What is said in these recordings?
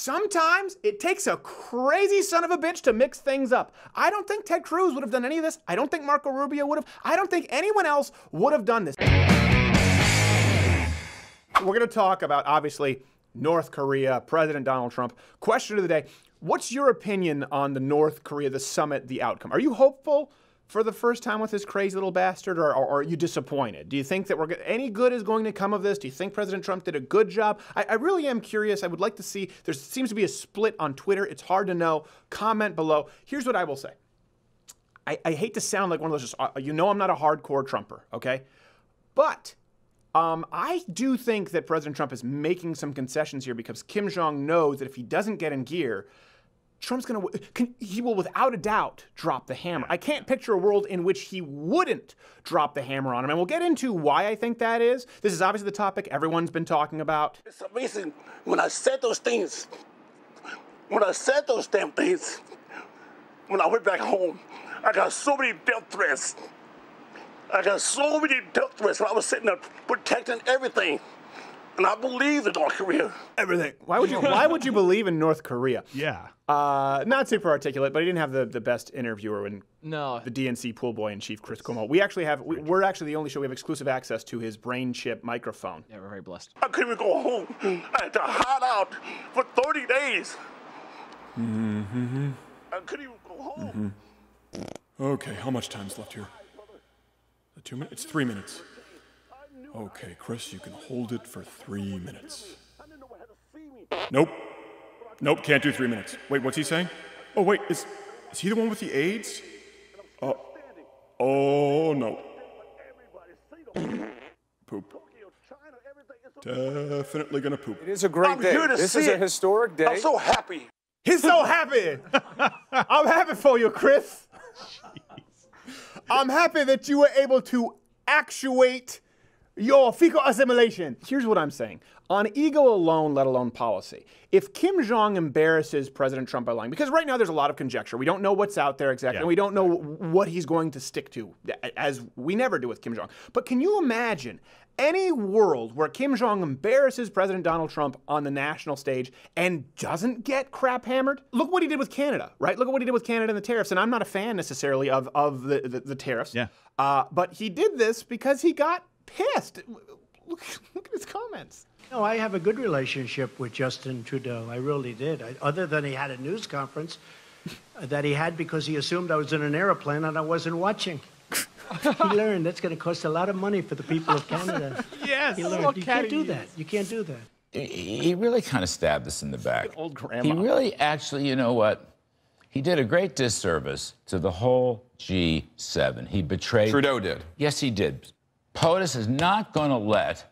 sometimes it takes a crazy son of a bitch to mix things up. I don't think Ted Cruz would have done any of this. I don't think Marco Rubio would have. I don't think anyone else would have done this. We're going to talk about, obviously, North Korea, President Donald Trump. Question of the day, what's your opinion on the North Korea, the summit, the outcome? Are you hopeful for the first time with this crazy little bastard, or are you disappointed? Do you think that any good is going to come of this? Do you think President Trump did a good job? I really am curious. I would like to see. There seems to be a split on Twitter. It's hard to know. Comment below. Here's what I will say. I hate to sound like one of those, I'm not a hardcore Trumper, okay? But I do think that President Trump is making some concessions here because Kim Jong knows that if he doesn't get in gear, he will without a doubt drop the hammer. I can't picture a world in which he wouldn't drop the hammer on him. And we'll get into why I think that is. This is obviously the topic everyone's been talking about. It's amazing when I said those things, when I said those damn things, when I went back home, I got so many death threats. I got so many death threats when I was sitting there protecting everything. And I believe in North Korea. Everything. Why would you believe in North Korea? Yeah. Not super articulate, but he didn't have the best interviewer when the DNC pool boy in chief, Chris Cuomo. We're actually the only show we have exclusive access to his brain chip microphone. Yeah, we're very blessed. I couldn't even go home. I had to hide out for 30 days. Mm-hmm. I couldn't even go home. Mm-hmm. Okay, how much time's left here? 2 minutes? It's 3 minutes. Okay, Chris, you can hold it for 3 minutes. Nope. Nope, can't do 3 minutes. Wait, what's he saying? Oh, wait, is he the one with the AIDS? Oh, no. Poop. Definitely gonna poop. It is a great day. This is a historic day. I'm so happy. He's so happy. I'm happy for you, Chris. I'm happy that you were able to actuate your fecal assimilation. Here's what I'm saying. On ego alone, let alone policy, if Kim Jong embarrasses President Trump by lying, because right now there's a lot of conjecture. We don't know what's out there exactly, and we don't know what he's going to stick to, as we never do with Kim Jong. But can you imagine any world where Kim Jong embarrasses President Donald Trump on the national stage and doesn't get crap hammered? Look what he did with Canada, right? Look at what he did with Canada and the tariffs. And I'm not a fan necessarily of the tariffs. Yeah. But he did this because he got pissed. Look at his comments. No, I have a good relationship with Justin Trudeau. I really did. Other than he had a news conference that he had because he assumed I was in an airplane and I wasn't watching. He learned that's going to cost a lot of money for the people of Canada. Yes. He learned you can't do that. You can't do that. He really kind of stabbed us in the back. Like old grandma. He really actually, you know what? He did a great disservice to the whole G7. He betrayed... Trudeau did. Yes, he did. POTUS is not going to let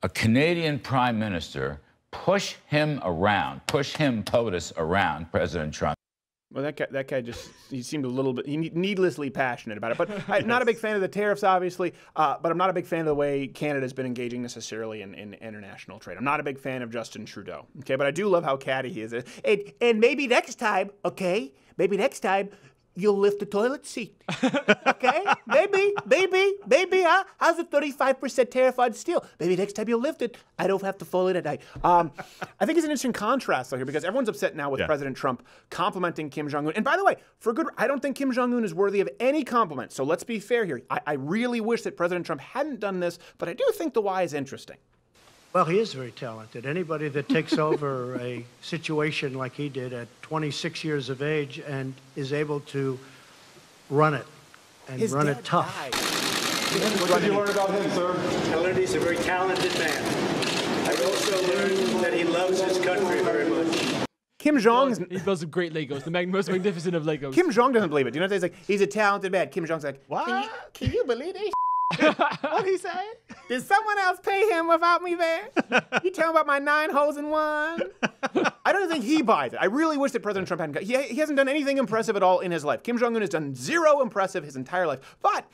a Canadian prime minister push him, POTUS, around President Trump. Well, that guy just, he seemed a little bit needlessly passionate about it. But I'm not a big fan of the tariffs, obviously, but I'm not a big fan of the way Canada's been engaging necessarily in international trade. I'm not a big fan of Justin Trudeau, okay? But I do love how catty he is. And maybe next time, okay, you'll lift the toilet seat, okay? Maybe, huh? How's the 35% tariff on steel? Maybe next time you'll lift it, I don't have to fold it at night. I think it's an interesting contrast, though, here, because everyone's upset now with President Trump complimenting Kim Jong-un. And by the way, I don't think Kim Jong-un is worthy of any compliment, so let's be fair here. I really wish that President Trump hadn't done this, but I do think the why is interesting. Well, he is very talented. Anybody that takes over a situation like he did at 26 years of age and is able to run it and run it tough. What did you learn about him, sir? I learned he's a very talented man. I also learned that he loves his country very much. Kim Jong's... He builds some great Legos, the most magnificent of Legos. Kim Jong doesn't believe it. You know what he's like? He's a talented man. Kim Jong's like, what? Can you believe this? What'd he say? Did someone else pay him without me there? You tell him about my 9 holes in one? I don't think he buys it. I really wish that President Trump hadn't. He hasn't done anything impressive at all in his life. Kim Jong-un has done zero impressive his entire life. But,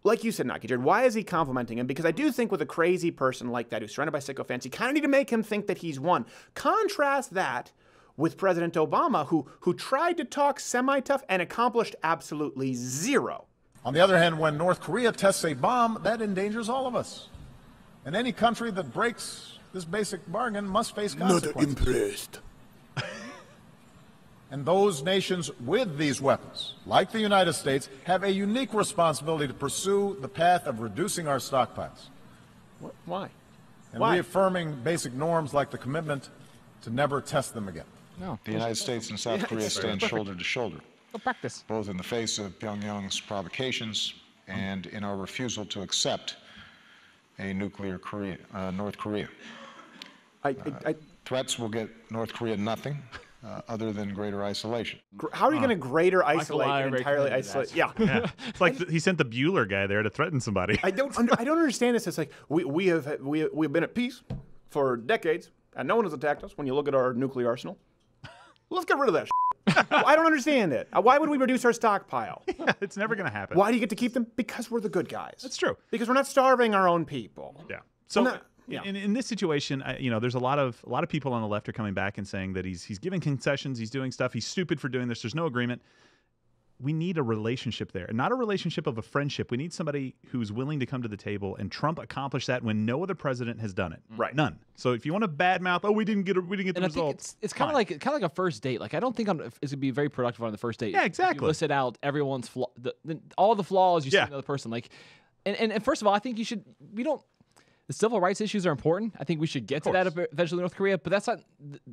like you said, Naki Jared, why is he complimenting him? Because I do think with a crazy person like that who's surrounded by sycophants, you kind of need to make him think that he's won. Contrast that with President Obama, who tried to talk semi-tough and accomplished absolutely zero. On the other hand, when North Korea tests a bomb, that endangers all of us. And any country that breaks this basic bargain must face consequences. Not impressed. And those nations with these weapons, like the United States, have a unique responsibility to pursue the path of reducing our stockpiles. Why? And Why? reaffirming basic norms like the commitment to never test them again. No. The United States and South Korea stand shoulder to shoulder, Go practice. both in the face of Pyongyang's provocations and in our refusal to accept a nuclear North Korea. Threats will get North Korea nothing other than greater isolation. How are you going to greater isolate Meyer and very entirely committed to that. isolate? Yeah. It's like he sent the Bueller guy there to threaten somebody. I don't understand this. It's like we've been at peace for decades, and no one has attacked us. When you look at our nuclear arsenal, let's get rid of that. Well, I don't understand it. Why would we reduce our stockpile? Yeah, it's never going to happen. Why do you get to keep them? Because we're the good guys. That's true. Because we're not starving our own people. Yeah. So not- yeah. in this situation, there's a lot of people on the left are coming back and saying that he's giving concessions, he's doing stuff, he's stupid for doing this. There's no agreement. We need a relationship there, not a relationship of a friendship. We need somebody who's willing to come to the table, and Trump accomplished that when no other president has done it. Right. None. So if you want to badmouth, we didn't get the And I think results. it's kind of like a first date. Like I don't think it's gonna be very productive on the first date. Yeah, If exactly. You listed out everyone's all the flaws you see in another person. Like, and first of all, I think you should. The civil rights issues are important. I think we should get to that eventually in North Korea, but that's not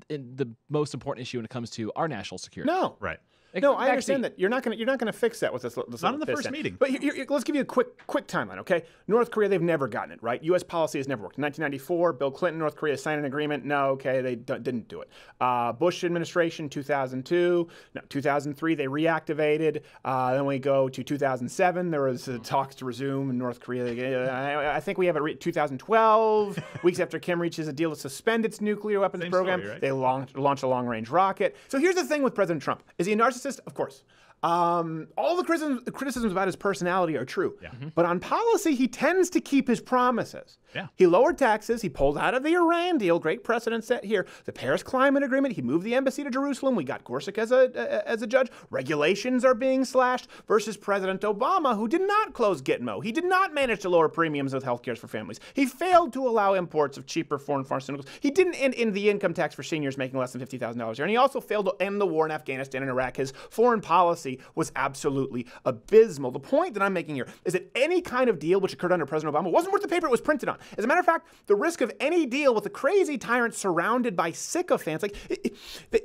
the most important issue when it comes to our national security. No. Right. No, I understand that you're not gonna fix that with this. Not in the first meeting. But let's give you a quick timeline, okay? North Korea, they've never gotten it right. U.S. policy has never worked. In 1994, Bill Clinton, North Korea signed an agreement. No, okay, they didn't do it. Bush administration, 2002. No, 2003, they reactivated. Then we go to 2007. There was talks to resume in North Korea. I think we have it 2012. Weeks after Kim reaches a deal to suspend its nuclear weapons Same program, story, right? they launch a long-range rocket. So here's the thing with President Trump: is he a narcissist? Of course. All the criticisms about his personality are true. Yeah. But on policy, he tends to keep his promises. Yeah. He lowered taxes. He pulled out of the Iran deal. Great precedent set here. The Paris Climate Agreement. He moved the embassy to Jerusalem. We got Gorsuch as a judge. Regulations are being slashed versus President Obama, who did not close Gitmo. He did not manage to lower premiums with health care for families. He failed to allow imports of cheaper foreign pharmaceuticals. He didn't end the income tax for seniors making less than $50,000 a year. And he also failed to end the war in Afghanistan and Iraq. His foreign policy was absolutely abysmal. The point that I'm making here is that any kind of deal which occurred under President Obama wasn't worth the paper it was printed on. As a matter of fact, the risk of any deal with a crazy tyrant surrounded by sycophants,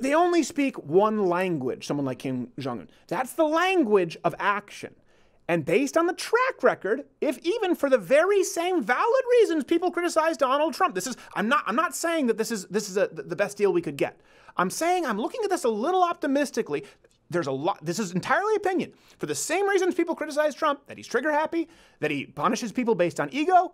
they only speak one language, someone like Kim Jong-un. That's the language of action. And based on the track record, if even for the very same valid reasons people criticize Donald Trump, I'm not saying that this is the best deal we could get. I'm saying I'm looking at this a little optimistically. There's a lot. This is entirely opinion. For the same reasons people criticize Trump, that he's trigger happy, that he punishes people based on ego,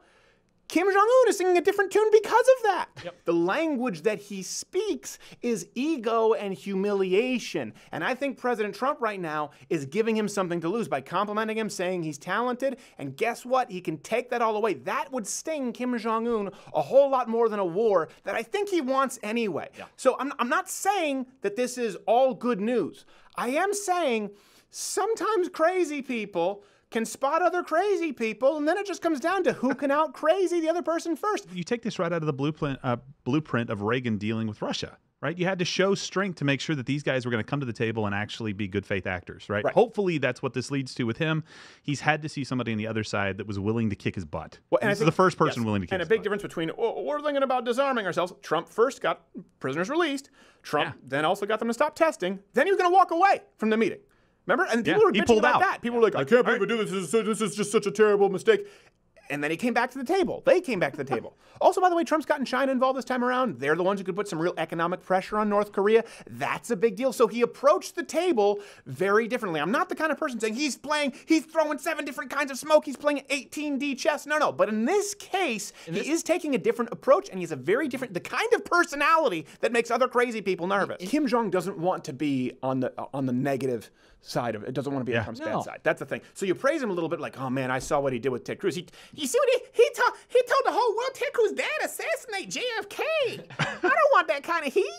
Kim Jong-un is singing a different tune because of that. Yep. The language that he speaks is ego and humiliation. And I think President Trump right now is giving him something to lose by complimenting him, saying he's talented. And guess what? He can take that all away. That would sting Kim Jong-un a whole lot more than a war that I think he wants anyway. Yeah. So I'm not saying that this is all good news. I am saying sometimes crazy people can spot other crazy people, and then it just comes down to who can out crazy the other person first. You take this right out of the blueprint of Reagan dealing with Russia, right? You had to show strength to make sure that these guys were going to come to the table and actually be good faith actors, right? Hopefully that's what this leads to with him. He's had to see somebody on the other side that was willing to kick his butt. Well, and this is the first person willing to kick his butt. And a big difference between, we're thinking about disarming ourselves. Trump first got prisoners released. Trump then also got them to stop testing. Then he was going to walk away from the meeting. Remember? And people were bitching about that. People were like, I can't believe we do this. This is just such a terrible mistake. And then he came back to the table. They came back to the table. Also, by the way, Trump's gotten China involved this time around. They're the ones who could put some real economic pressure on North Korea. That's a big deal. So he approached the table very differently. I'm not the kind of person saying he's throwing 7 different kinds of smoke. He's playing 18D chess. No. But in this case, he is taking a different approach, and he's a very different, the kind of personality that makes other crazy people nervous. Kim Jong doesn't want to be on the negative side of it. It doesn't want to be on Trump's bad side. That's the thing. So you praise him a little bit, like, oh man, I saw what he did with Ted Cruz. You see what he told the whole world Ted Cruz dad assassinate JFK. I don't want that kind of heat.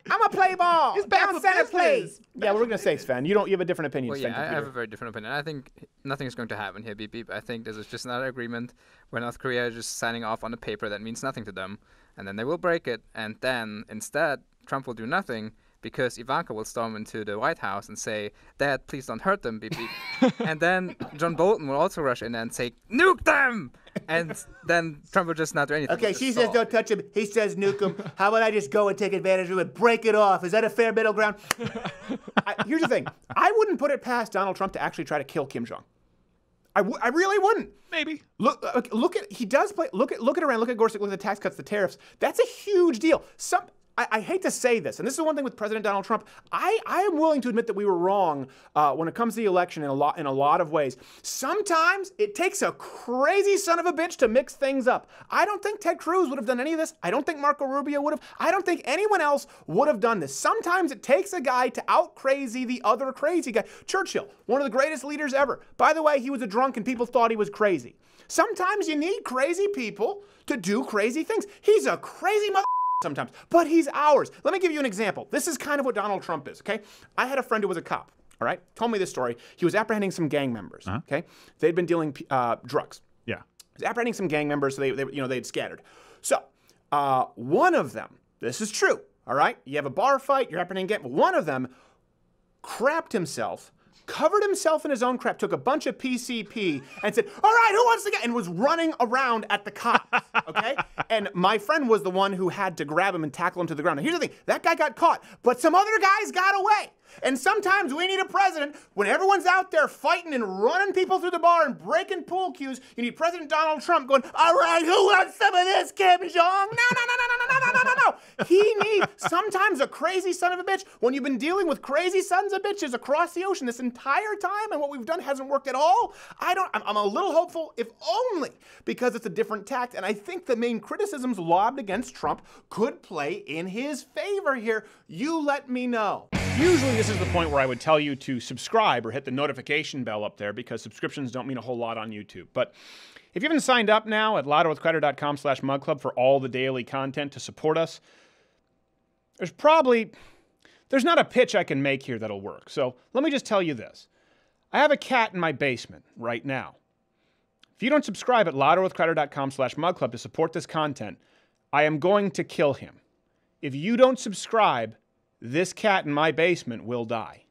I'm a play ball. It's bad for center plays. Yeah, what we're gonna say, Sven. You have a different opinion. Well, yeah, I have a very different opinion. I think nothing is going to happen here, beep beep. I think this is just another agreement where North Korea is just signing off on a paper that means nothing to them, and then they will break it, and then instead Trump will do nothing. because Ivanka will storm into the White House and say, "Dad, please don't hurt them, beep beep." And then John Bolton will also rush in and say, "Nuke them!" And then Trump will just not do anything. Okay, she says don't touch him. He says nuke him. How about I just go and take advantage of it, break it off? Is that a fair middle ground? Here's the thing. I wouldn't put it past Donald Trump to actually try to kill Kim Jong. I really wouldn't. Maybe. Look at he does play. Look at Iran. Look at Gorsuch. Look at the tax cuts, the tariffs. That's a huge deal. I hate to say this, and this is one thing with President Donald Trump. I am willing to admit that we were wrong when it comes to the election in a lot of ways. Sometimes it takes a crazy son of a bitch to mix things up. I don't think Ted Cruz would have done any of this. I don't think Marco Rubio would have. I don't think anyone else would have done this. Sometimes it takes a guy to out crazy the other crazy guy. Churchill, one of the greatest leaders ever. By the way, he was a drunk and people thought he was crazy. Sometimes you need crazy people to do crazy things. He's a crazy mother. Sometimes, but he's ours. Let me give you an example. This is kind of what Donald Trump is, okay? I had a friend who was a cop, all right? Told me this story. He was apprehending some gang members, okay? They'd been dealing drugs. Yeah. He was apprehending some gang members, so they'd scattered. So, one of them, this is true, all right? You have a bar fight, you're apprehending gang, one of them crapped himself, covered himself in his own crap, took a bunch of PCP and said, "All right, who wants to get?" and was running around at the cops, okay? And my friend was the one who had to grab him and tackle him to the ground. Now, here's the thing. That guy got caught, but some other guys got away. And sometimes we need a president, when everyone's out there fighting and running people through the bar and breaking pool cues, you need President Donald Trump going, "All right, who wants some of this, Kim Jong?" No. He needs sometimes a crazy son of a bitch. When you've been dealing with crazy sons of bitches across the ocean this entire time and what we've done hasn't worked at all, I'm a little hopeful, if only because it's a different tact. And I think the main criticisms lobbed against Trump could play in his favor here. You let me know. Usually this is the point where I would tell you to subscribe or hit the notification bell up there because subscriptions don't mean a whole lot on YouTube. But if you haven't signed up now at louderwithcrowder.com/mugclub for all the daily content to support us, there's not a pitch I can make here that'll work. So let me just tell you this. I have a cat in my basement right now. If you don't subscribe at louderwithcrowder.com/mugclub to support this content, I am going to kill him. If you don't subscribe, this cat in my basement will die.